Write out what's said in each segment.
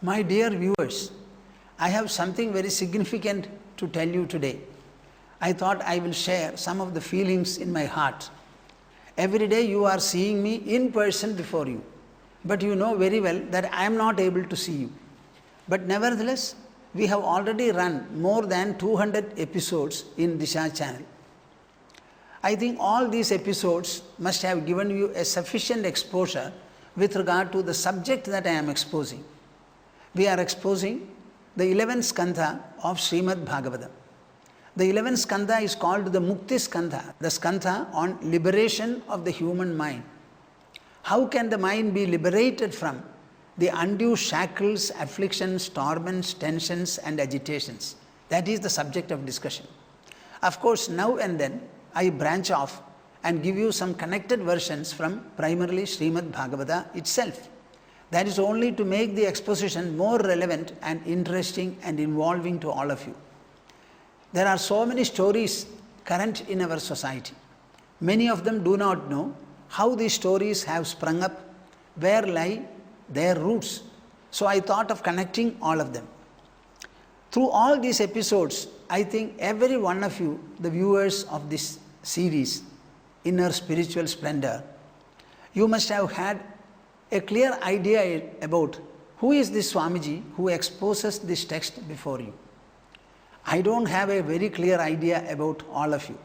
My dear viewers, I have something very significant to tell you today. I thought I will share some of the feelings in my heart. Every day you are seeing me in person before you, but you know very well that I am not able to see you. But nevertheless, we have already run more than 200 episodes in Disha channel. I think all these episodes must have given you a sufficient exposure with regard to the subject that I am exposing. We are exposing the 11th skandha of Srimad Bhagavatam. The 11th skandha is called the Mukti skandha, the skandha on liberation of the human mind. How can the mind be liberated from the undue shackles, afflictions, torments, tensions and agitations? That is the subject of discussion. Of course, now and then I branch off and give you some connected versions from primarily Srimad Bhagavata itself. That is only to make the exposition more relevant and interesting and involving to all of you. There are so many stories current in our society. Many of them do not know how these stories have sprung up, where lie their roots. So I thought of connecting all of them. Through all these episodes, I think every one of you, the viewers of this series, Inner Spiritual Splendor, you must have had a clear idea about who is this Swamiji who exposes this text before you. I don't have a very clear idea about all of you.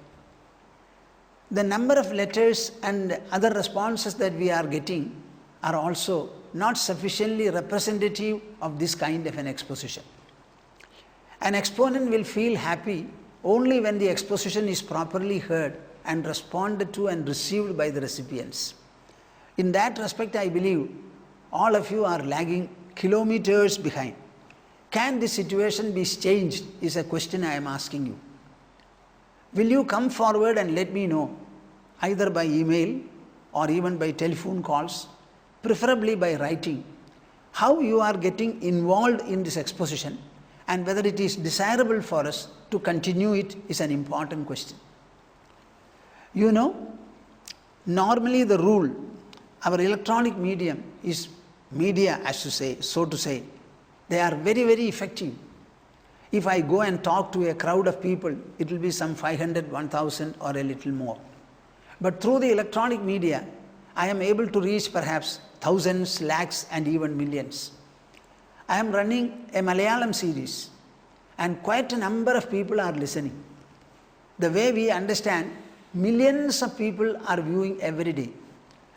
The number of letters and other responses that we are getting are also not sufficiently representative of this kind of an exposition. An exponent will feel happy only when the exposition is properly heard and responded to and received by the recipients. In that respect, I believe all of you are lagging kilometers behind. Can this situation be changed is a question I am asking you. Will you come forward and let me know, either by email or even by telephone calls, preferably by writing, how you are getting involved in this exposition and whether it is desirable for us to continue it is an important question. You know, normally the rule, our electronic medium is media, as to say, so to say. They are very, very effective. If I go and talk to a crowd of people, it will be some 500, 1000 or a little more. But through the electronic media, I am able to reach perhaps thousands, lakhs and even millions. I am running a Malayalam series and quite a number of people are listening. The way we understand, millions of people are viewing every day.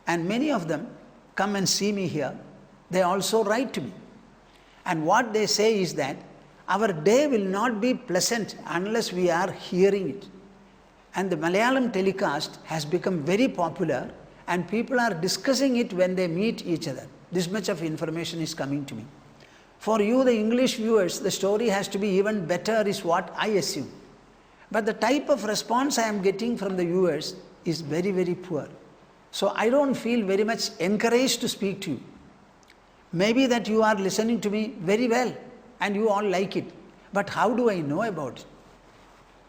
And many of them come and see me here. They also write to me. And what they say is that our day will not be pleasant unless we are hearing it. And the Malayalam telecast has become very popular and people are discussing it when they meet each other. This much of information is coming to me. For you, the English viewers, the story has to be even better is what I assume. But the type of response I am getting from the viewers is very, very poor. So I don't feel very much encouraged to speak to you. Maybe that you are listening to me very well and you all like it. But how do I know about it?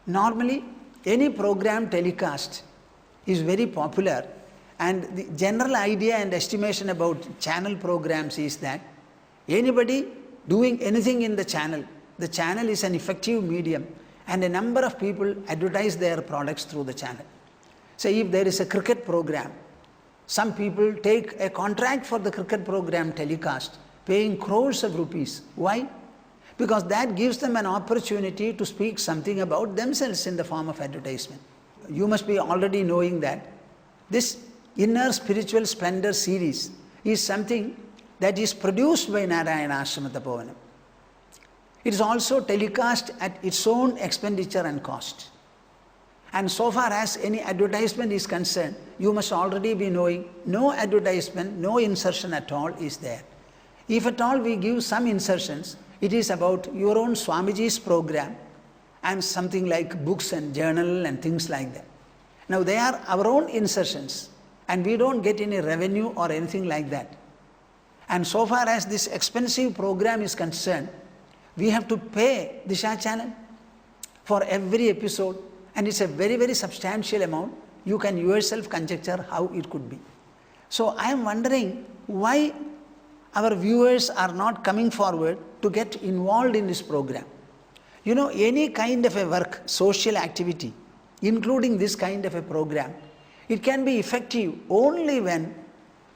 Normally, any program telecast is very popular and the general idea and estimation about channel programs is that anybody doing anything in the channel is an effective medium and a number of people advertise their products through the channel. Say if there is a cricket program, some people take a contract for the cricket program telecast, paying crores of rupees. Why? Because that gives them an opportunity to speak something about themselves in the form of advertisement. You must be already knowing that this Inner Spiritual Splendor series is something that is produced by Narayana Ashrama Tapovanam. It is also telecast at its own expenditure and cost. And so far as any advertisement is concerned, you must already be knowing no advertisement, no insertion at all is there. If at all we give some insertions, it is about your own Swamiji's program and something like books and journal and things like that. Now they are our own insertions and we don't get any revenue or anything like that. And so far as this expensive program is concerned, we have to pay Disha channel for every episode. And it's a very, very substantial amount. You can yourself conjecture how it could be. So I am wondering why our viewers are not coming forward to get involved in this program. You know, any kind of a work, social activity, including this kind of a program, it can be effective only when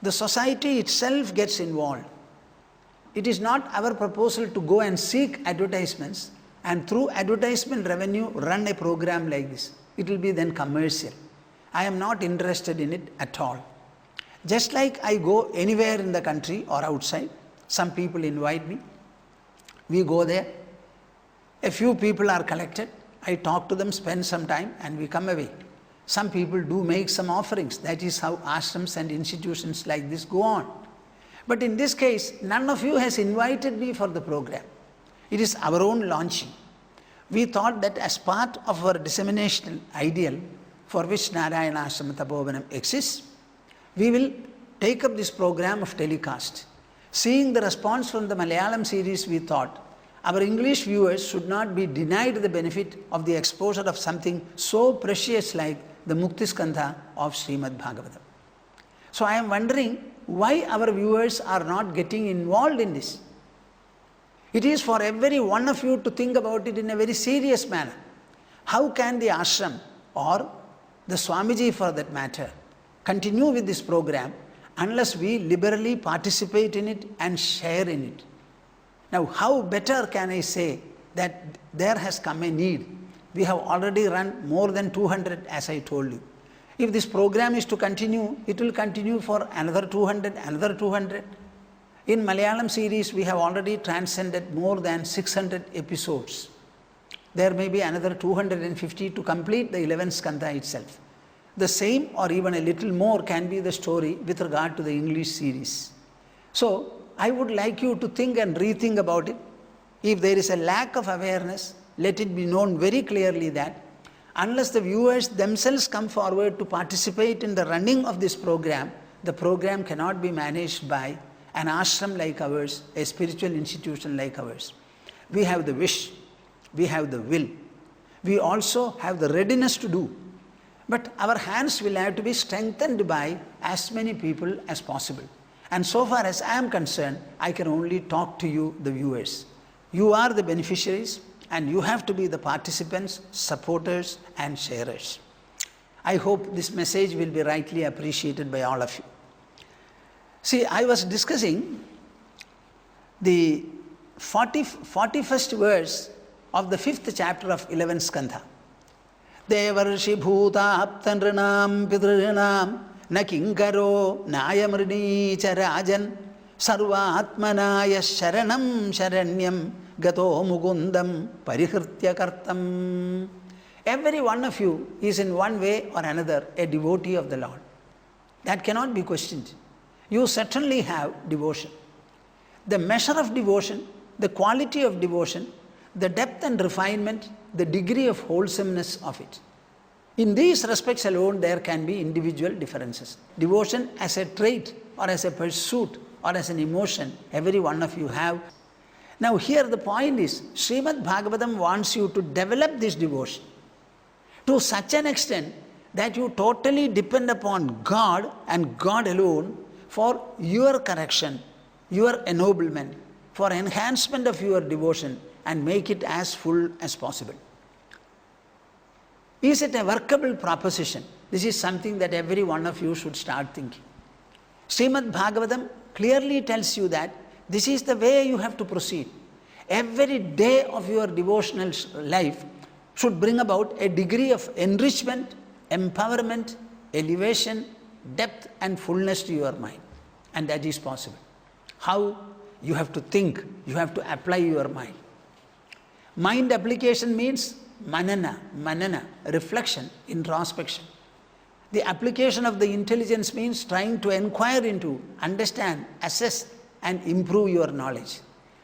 the society itself gets involved. It is not our proposal to go and seek advertisements and through advertisement revenue run a program like this. It will be then commercial. I am not interested in it at all. Just like I go anywhere in the country or outside, some people invite me, we go there, a few people are collected, I talk to them, spend some time and we come away. Some people do make some offerings. That is how ashrams and institutions like this go on. But in this case, none of you has invited me for the program. It is our own launching. We thought that as part of our dissemination ideal for which Narayana Ashram Tapovanam exists, we will take up this program of telecast. Seeing the response from the Malayalam series, we thought our English viewers should not be denied the benefit of the exposure of something so precious like the Muktiskandha of Srimad Bhagavatam. So I am wondering why our viewers are not getting involved in this. It is for every one of you to think about it in a very serious manner. How can the ashram or the Swamiji for that matter continue with this program unless we liberally participate in it and share in it? Now, how better can I say that there has come a need? We have already run more than 200, as I told you. If this program is to continue, it will continue for another 200, another 200. In Malayalam series, we have already transcended more than 600 episodes. There may be another 250 to complete the 11th skandha itself. The same or even a little more can be the story with regard to the English series. So, I would like you to think and rethink about it. If there is a lack of awareness, let it be known very clearly that unless the viewers themselves come forward to participate in the running of this program, the program cannot be managed by an ashram like ours, a spiritual institution like ours. We have the wish, we have the will, we also have the readiness to do. But our hands will have to be strengthened by as many people as possible. And so far as I am concerned, I can only talk to you, the viewers. You are the beneficiaries and you have to be the participants, supporters and sharers. I hope this message will be rightly appreciated by all of you. See, I was discussing the 41st verse of the 5th chapter of 11th skandha. Devarshi bhuta aptanranam pidrinam na kinkaro nayamrni charajan sarva atmanaya sharanam sharanyam gato mugundam parihritya kartam. Every one of you is in one way or another a devotee of the Lord. That cannot be questioned. You certainly have devotion. The measure of devotion, the quality of devotion, the depth and refinement, the degree of wholesomeness of it. In these respects alone, there can be individual differences. Devotion as a trait or as a pursuit or as an emotion, every one of you have. Now here the point is, Srimad Bhagavatam wants you to develop this devotion to such an extent that you totally depend upon God and God alone for your correction, your ennoblement, for enhancement of your devotion and make it as full as possible. Is it a workable proposition? This is something that every one of you should start thinking. Srimad Bhagavatam clearly tells you that this is the way you have to proceed. Every day of your devotional life should bring about a degree of enrichment, empowerment, elevation, depth and fullness to your mind. And that is possible. How? You have to think, you have to apply your mind. Mind application means manana, reflection, introspection. The application of the intelligence means trying to inquire into, understand, assess and improve your knowledge.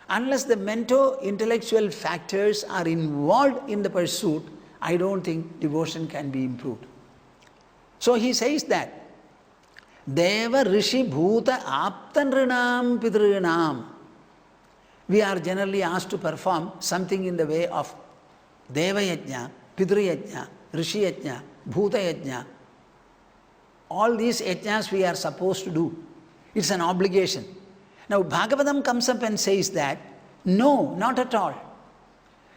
Unless the mento-intellectual factors are involved in the pursuit, I don't think devotion can be improved. So he says that Deva Rishi Bhuta Aptanrinam Pidrinam. We are generally asked to perform something in the way of Deva Yajna, Pidri Yajna, Rishi Yajna, Bhuta Yajna. All these yajnas we are supposed to do. It's an obligation. Now Bhagavatam comes up and says that, no, not at all.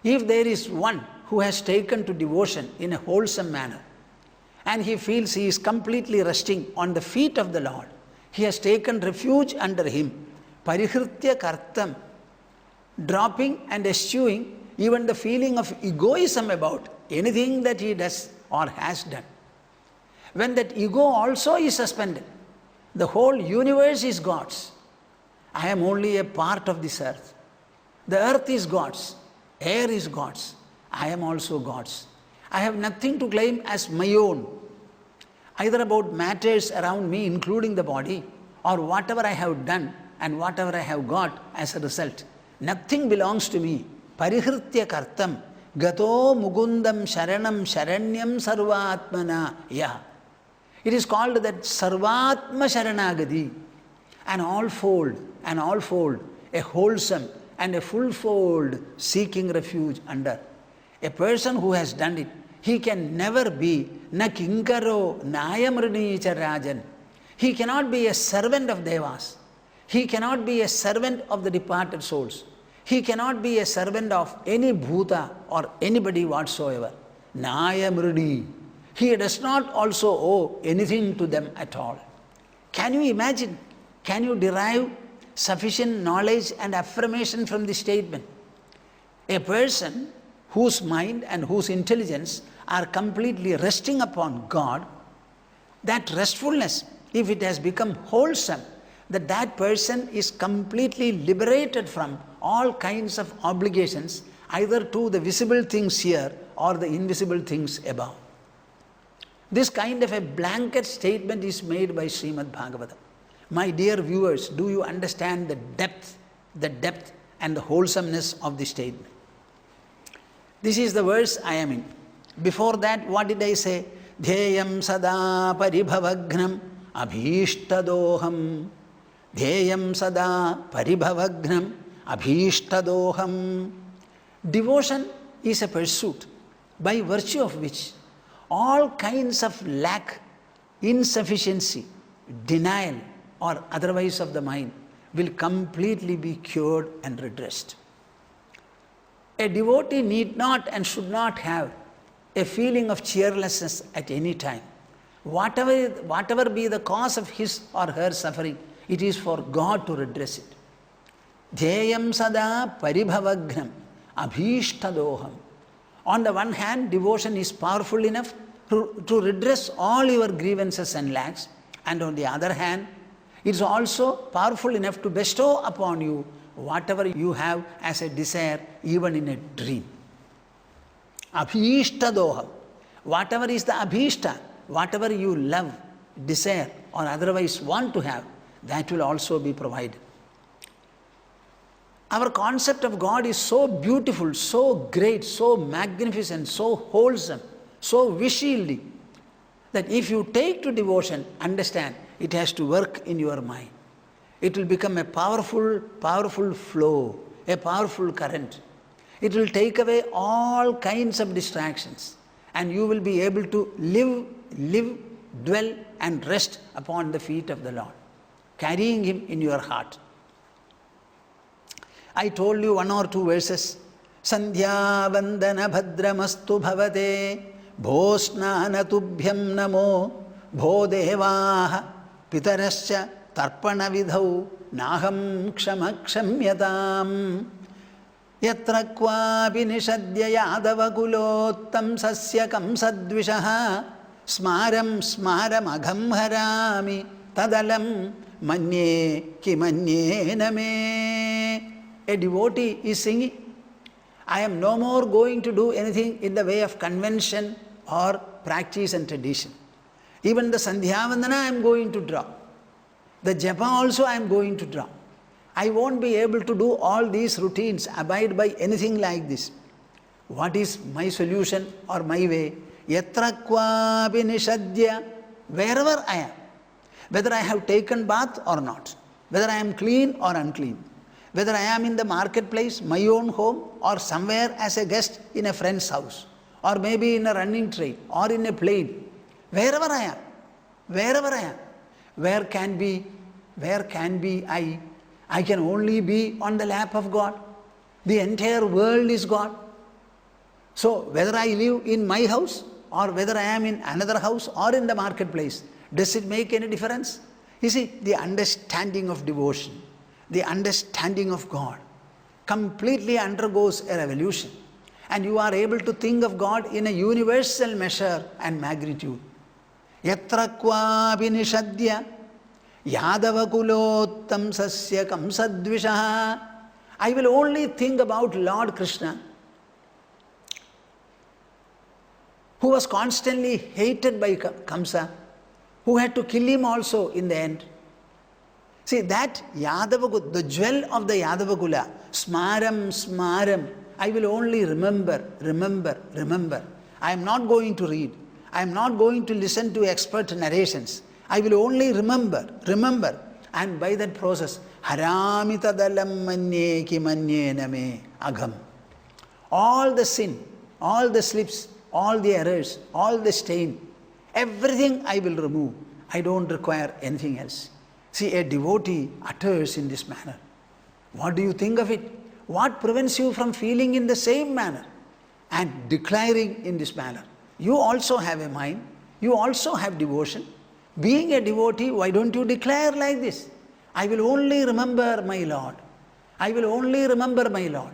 If there is one who has taken to devotion in a wholesome manner, and he feels he is completely resting on the feet of the Lord, he has taken refuge under him, parihritya kartam, dropping and eschewing even the feeling of egoism about anything that he does or has done. When that ego also is suspended, the whole universe is God's. I am only a part of this earth. The earth is God's, air is God's, I am also God's. I have nothing to claim as my own, either about matters around me, including the body, or whatever I have done and whatever I have got as a result. Nothing belongs to me. Parihritya kartam, gato mugundam sharanam sharanyam sarvatmana ya. It is called that sarvatma sharanagati, an all-fold, a wholesome and a full-fold seeking refuge under. A person who has done it, he can never be na kinkaro nayamrini rajan. He cannot be a servant of devas. He cannot be a servant of the departed souls. He cannot be a servant of any bhuta or anybody whatsoever. Nayamrini. He does not also owe anything to them at all. Can you imagine? Can you derive sufficient knowledge and affirmation from this statement? A person whose mind and whose intelligence are completely resting upon God, that restfulness, if it has become wholesome, that person is completely liberated from all kinds of obligations, either to the visible things here or the invisible things above. This kind of a blanket statement is made by Srimad Bhagavatam. My dear viewers, do you understand the depth and the wholesomeness of this statement? This is the verse I am in. Before that, what did I say? Dhyayam sada paribhavagnam abhishtadoham. Dhyayam sada paribhavagnam abhishtadoham. Devotion is a pursuit by virtue of which all kinds of lack, insufficiency, denial, or otherwise of the mind will completely be cured and redressed. A devotee need not and should not have a feeling of cheerlessness at any time. Whatever be the cause of his or her suffering, it is for God to redress it. Dhyayam sada paribhavagnam abhishtadoham. On the one hand, devotion is powerful enough to redress all your grievances and lacks, and on the other hand, it is also powerful enough to bestow upon you whatever you have as a desire, even in a dream. Abhishtadoham. Whatever is the abhishta, whatever you love, desire, or otherwise want to have, that will also be provided. Our concept of God is so beautiful, so great, so magnificent, so wholesome, so wish-yielding, that if you take to devotion, understand, it has to work in your mind. It will become a powerful flow, a powerful current. It will take away all kinds of distractions, and you will be able to live, dwell, and rest upon the feet of the Lord, carrying Him in your heart. I told you one or two verses. Sandhya vandana bhadramastu bhavate bhosnana tubhyam namo bho devaha pitarascha tarpana vidhau naham kshama kshamyatam yatra kvapi nishadya yadava kulottam sasya kamsadvishaha smaram agham harami tadalam manye kimanye name. A devotee is singing, I am no more going to do anything in the way of convention or practice and tradition. Even the Sandhya Vandana I am going to drop. The Japa also I am going to drop. I won't be able to do all these routines, abide by anything like this. What is my solution or my way? Yatra kvapi nishadya, wherever I am, whether I have taken bath or not, whether I am clean or unclean, whether I am in the marketplace, my own home, or somewhere as a guest in a friend's house, or maybe in a running train, or in a plane, wherever I am, where can be I I can only be on the lap of God. The entire world is God. So whether I live in my house or whether I am in another house or in the marketplace, does it make any difference? You see, the understanding of devotion, the understanding of God completely undergoes a revolution. And you are able to think of God in a universal measure and magnitude. Yatra kvapi nishadya yadavakulottam sasya kamsadvishaha. I will only think about Lord Krishna, who was constantly hated by Kamsa, who had to kill him also in the end. See, that Yadavakula, the jewel of the Yadavakula, smaram, smaram, I will only remember. I am not going to read. I am not going to listen to expert narrations. I will only remember. And by that process, haramita dalam manye ki manye name agham. All the sin, all the slips, all the errors, all the stain, everything I will remove. I don't require anything else. See, a devotee utters in this manner. What do you think of it? What prevents you from feeling in the same manner and declaring in this manner? You also have a mind. You also have devotion. Being a devotee, why don't you declare like this? I will only remember my Lord. I will only remember my Lord.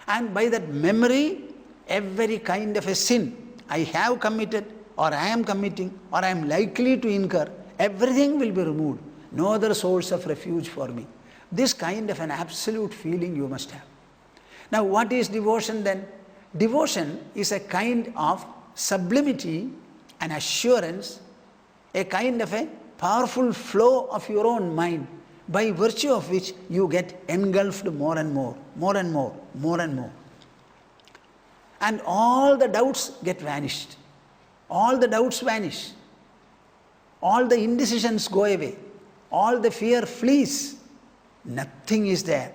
And by that memory, every kind of a sin I have committed or I am committing or I am likely to incur, everything will be removed. No other source of refuge for me. This kind of an absolute feeling you must have. Now, what is devotion then? Devotion is a kind of sublimity and assurance, a kind of a powerful flow of your own mind, by virtue of which you get engulfed more and more. And all the doubts get vanished. All the doubts vanish. All the indecisions go away. All the fear flees. Nothing is there.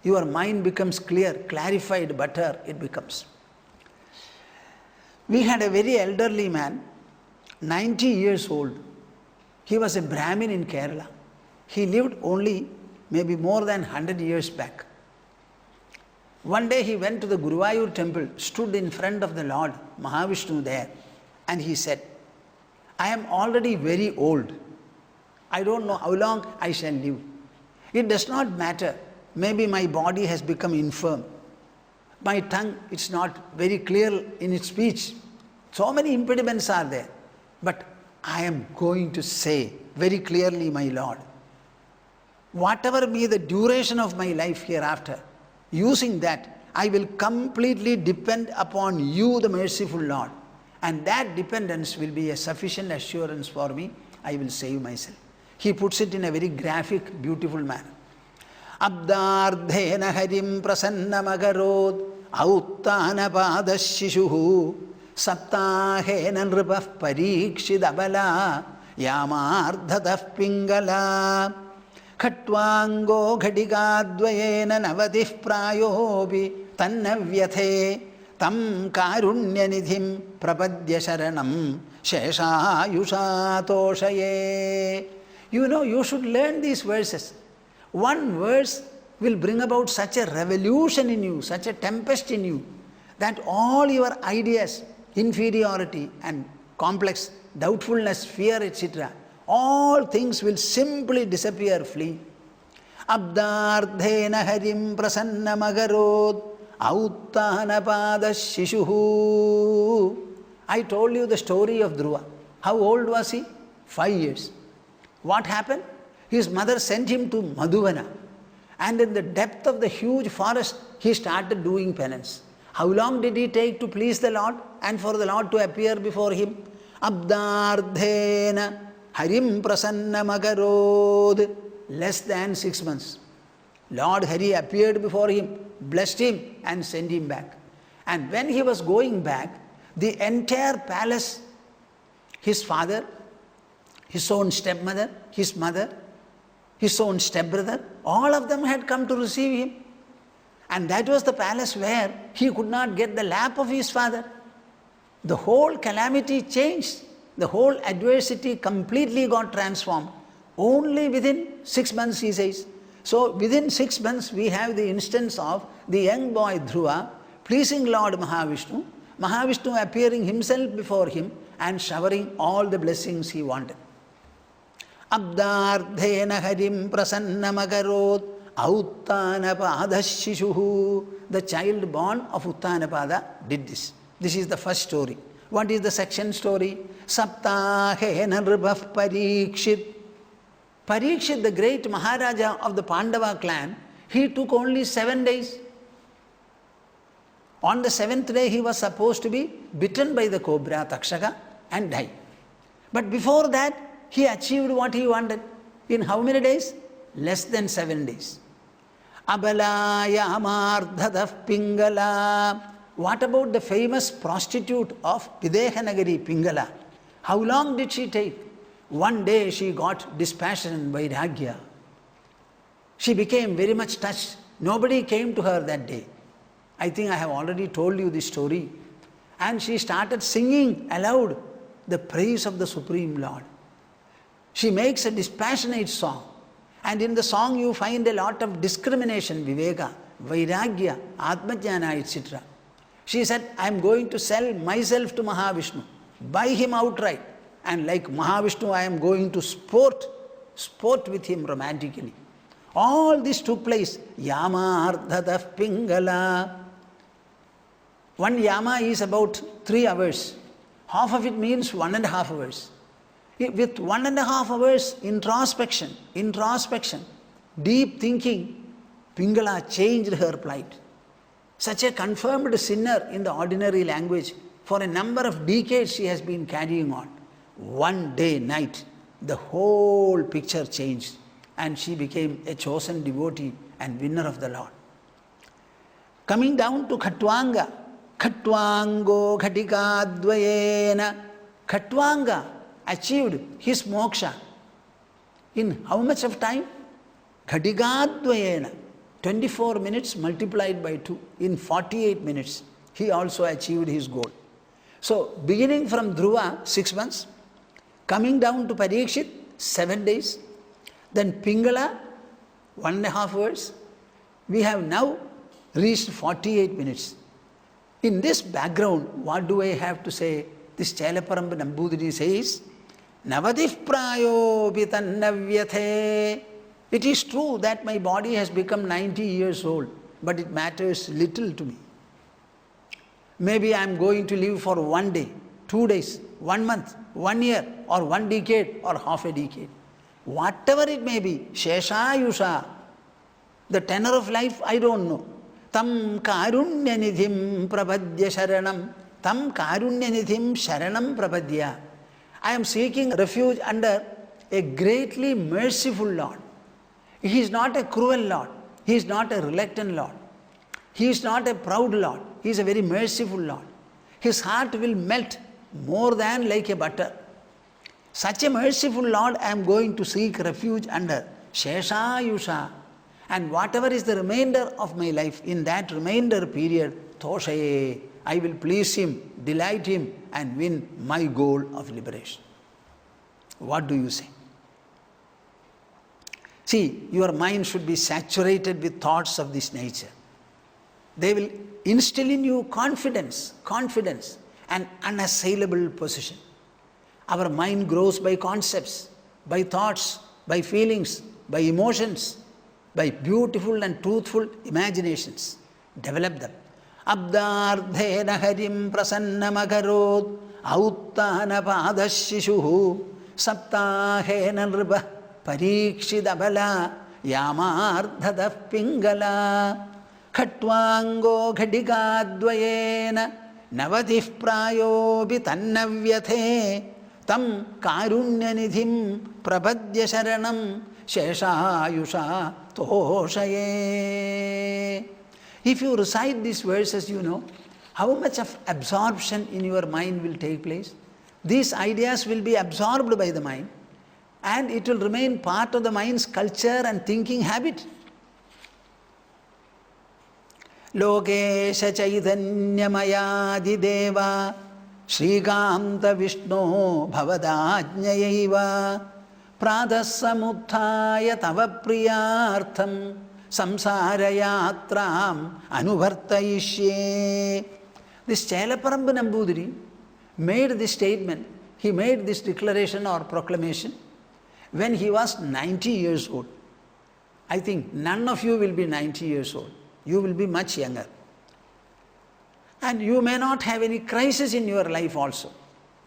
Your mind becomes clear, clarified, better it becomes. We had a very elderly man, 90 years old. He was a Brahmin in Kerala. He lived only maybe more than 100 years back. One day he went to the Guruvayur temple, stood in front of the Lord Mahavishnu there, and he said, I am already very old. I don't know how long I shall live. It does not matter. Maybe my body has become infirm. My tongue, it's not very clear in its speech. So many impediments are there. But I am going to say very clearly, my Lord, whatever be the duration of my life hereafter, using that, I will completely depend upon you, the merciful Lord. And that dependence will be a sufficient assurance for me. I will save myself. He puts it in a very graphic, beautiful manner. Abdardhena harim prasannamagarod auttana padashishuhu saptahena nripah parikshidabala yamardhatah pingala khatvango ghadigadvayena navadih prayobi tannavyathe tam karunyanidhim prapadya sharanam sheshayusha toshaye. You know, you should learn these verses. One verse will bring about such a revolution in you, such a tempest in you, that all your ideas, inferiority and complex, doubtfulness, fear, etc., all things will simply disappear, flee. Abdardhena harim prasannamagarod auttanapada shishuhu. I told you the story of Dhruva. How old was he? 5 years. What happened? His mother sent him to Madhuvana, and in the depth of the huge forest, he started doing penance. How long did he take to please the Lord and for the Lord to appear before him? Abdardhena harim prasannamagarod. Less than 6 months. Lord Hari appeared before him, blessed him and sent him back. And when he was going back, the entire palace, his father, his own stepmother, his mother, his own stepbrother, all of them had come to receive him. And that was the palace where he could not get the lap of his father. The whole calamity changed. The whole adversity completely got transformed. Only within 6 months, he says. So within 6 months we have the instance of the young boy Dhruva pleasing Lord Mahavishnu, Mahavishnu appearing himself before him and showering all the blessings he wanted. Abdardhena harim prasannamakarot Uttanapada Shishuhu. The child born of Uttanapada did this. This is the first story. What is the second story? Saptahena Nribhah Parikshit. Parikshit, the great Maharaja of the Pandava clan, he took only 7 days. On the 7th day, he was supposed to be bitten by the cobra Takshaka and die. But before that, he achieved what he wanted. In how many days? Less than 7 days. Abalaya Amardhadav Pingala. What about the famous prostitute of Videhanagari, Pingala? How long did she take? One day she got dispassion and vairagya. She became very much touched. Nobody came to her that day. I think I have already told you this story. And she started singing aloud the praise of the Supreme Lord. She makes a dispassionate song. And in the song you find a lot of discrimination, viveka, vairagya, atmajnana, etc. She said, I am going to sell myself to Mahavishnu, buy him outright. And like Mahavishnu, I am going to sport with him romantically. All this took place. Yama ardhadav pingala. One yama is about 3 hours. Half of it means 1.5 hours. With 1.5 hours introspection, deep thinking, Pingala changed her plight. Such a confirmed sinner in the ordinary language, for a number of decades she has been carrying on. One day, night, the whole picture changed and she became a chosen devotee and winner of the Lord. Coming down to Khatwanga, Khatwango Ghatikadvayena, Khatwanga achieved his moksha. In how much of time? Ghatikadvayena, 24 minutes multiplied by 2, in 48 minutes, he also achieved his goal. So, beginning from Dhruva, 6 months, coming down to Parikshit, 7 days, then Pingala, 1.5 hours, we have now reached 48 minutes. In this background, what do I have to say? This Chelaparamba Nambudiri says, Navadif prayo vitannavyathe. It is true that my body has become 90 years old, but it matters little to me. Maybe I am going to live for 1 day, 2 days, 1 month, 1 year, or 1 decade, or half a decade. Whatever it may be, Sheshayusha, the tenor of life, I don't know. Tam karunyanidhim prapadya sharanam. Tam karunyanidhim sharanam prapadya. I am seeking refuge under a greatly merciful Lord. He is not a cruel Lord. He is not a reluctant Lord. He is not a proud Lord. He is a very merciful Lord. His heart will melt more than like a butter. Such a merciful Lord I am going to seek refuge under. Sheshayusha. And whatever is the remainder of my life, in that remainder period, Toshaye, I will please him, delight him, and win my goal of liberation. What do you say? See, your mind should be saturated with thoughts of this nature. They will instill in you confidence, and unassailable position. Our mind grows by concepts, by thoughts, by feelings, by emotions, by beautiful and truthful imaginations. Develop them. Abdardhena harim prasannamakarot auttanapada shishuhu saptahena nribhah parikshidabala yamardhadav pingala khatwango ghatikadvayena navadih prayobi tannavyathe tam karunyanidhim prapadya sharanam sheshayusha toshaye. If you recite these verses, you know how much of absorption in your mind will take place. These ideas will be absorbed by the mind and it will remain part of the mind's culture and thinking habit. Lokesha chaitanyamaya deva Shrikanta Vishnu bhavadajnayaiva Pradhasamuthaya tava priyartham samsarayatram anuvartayishye. This Chelaparambu Nambudiri made this statement, he made this declaration or proclamation when he was 90 years old. I think none of you will be 90 years old. You will be much younger. And you may not have any crisis in your life also.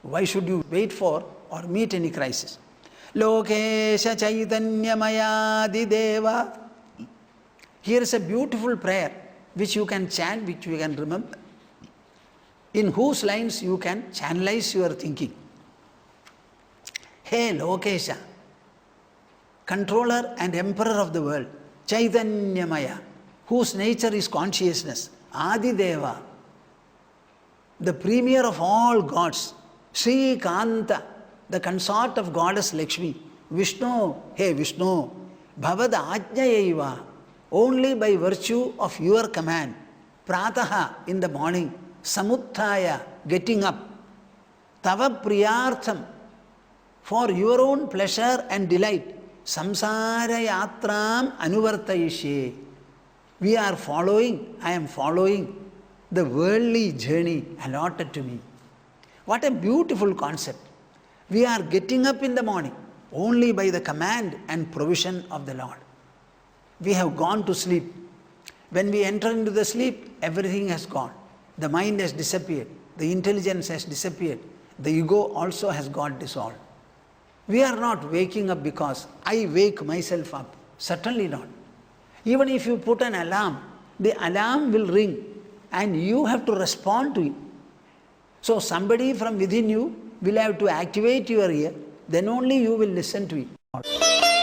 Why should you wait for or meet any crisis? Lokesha Chaitanyamaya Deva. Here is a beautiful prayer which you can chant, which you can remember, in whose lines you can channelize your thinking. Hey Lokesha, controller and emperor of the world, Chaitanyamaya, whose nature is consciousness, Adideva, the premier of all gods, Sri Kanta, the consort of goddess Lakshmi, Vishnu, hey Vishnu, Bhavad Ajnayaiva, only by virtue of your command, Prataha, in the morning, Samuthaya, getting up, Tava Priyartham, for your own pleasure and delight, Samsara Yatram Anuvartayishe. We are following, I am following the worldly journey allotted to me. What a beautiful concept. We are getting up in the morning only by the command and provision of the Lord. We have gone to sleep. When we enter into the sleep, everything has gone. The mind has disappeared. The intelligence has disappeared. The ego also has got dissolved. We are not waking up because I wake myself up. Certainly not. Even if you put an alarm, the alarm will ring and you have to respond to it. So somebody from within you will have to activate your ear, then only you will listen to it.